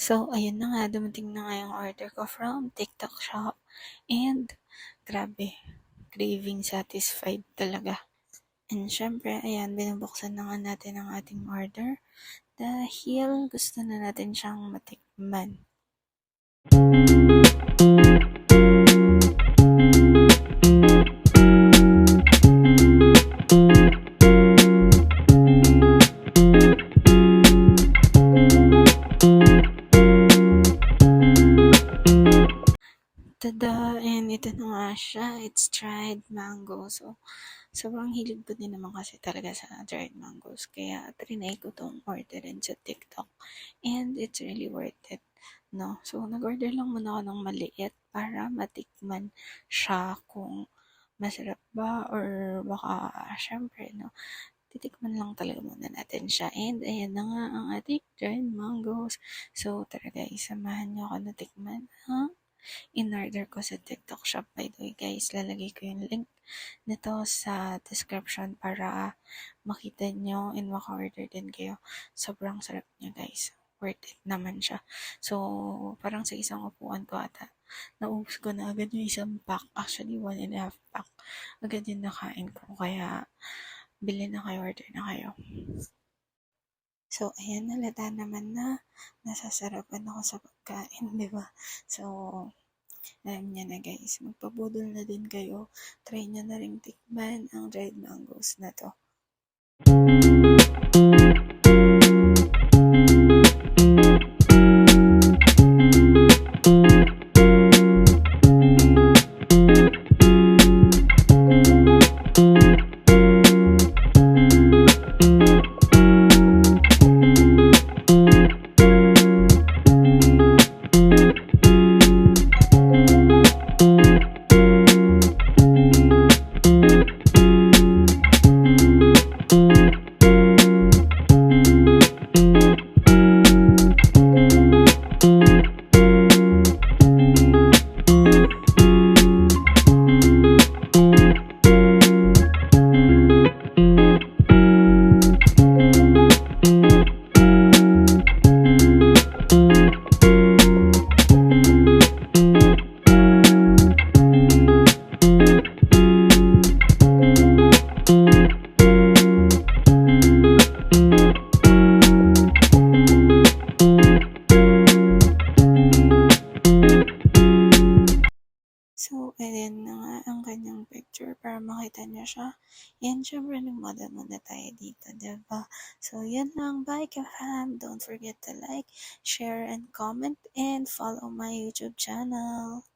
So, ayun na nga, dumating na nga yung order ko from TikTok shop. And, grabe, craving satisfied talaga. And syempre, ayan, binubuksan na nga natin ang ating order dahil gusto na natin siyang matikman. Tada! And ito na nga siya. It's dried mango. So, sobrang hilig ko din naman kasi talaga sa dried mangoes. Kaya, trinay ko tong orderin sa TikTok. And it's really worth it. No? So, nag-order lang muna ako ng maliit para matikman siya kung masarap ba or baka, syempre, no? Titikman lang talaga muna natin siya. And ayan na nga ang ating dried mangoes. So, tara guys, samahan niyo ako na tikman. In-order ko sa TikTok shop. By the way guys, lalagay ko yung link nito sa description para makita nyo and maka-order din kayo. Sobrang sarap niya guys. Worth it naman siya. So, parang sa isang upuan ko ata, naubos ko na agad yung isang pack. Actually, 1.5 pack. Agad yung nakain ko. Kaya, bili na kayo, order na kayo. So, ayan, nalata naman na nasasarapan ako sa pagkain, di ba? So, alam niya na guys, magpabudol na din kayo. Try niyo na rin tikman ang dried mangoes na to. So, ayan na nga ang kanyang picture para makita niyo siya. Yan, syempre, nag-model muna tayo dito, diba? So, yan lang. Bye, ka-fam! Don't forget to like, share, and comment, and follow my YouTube channel.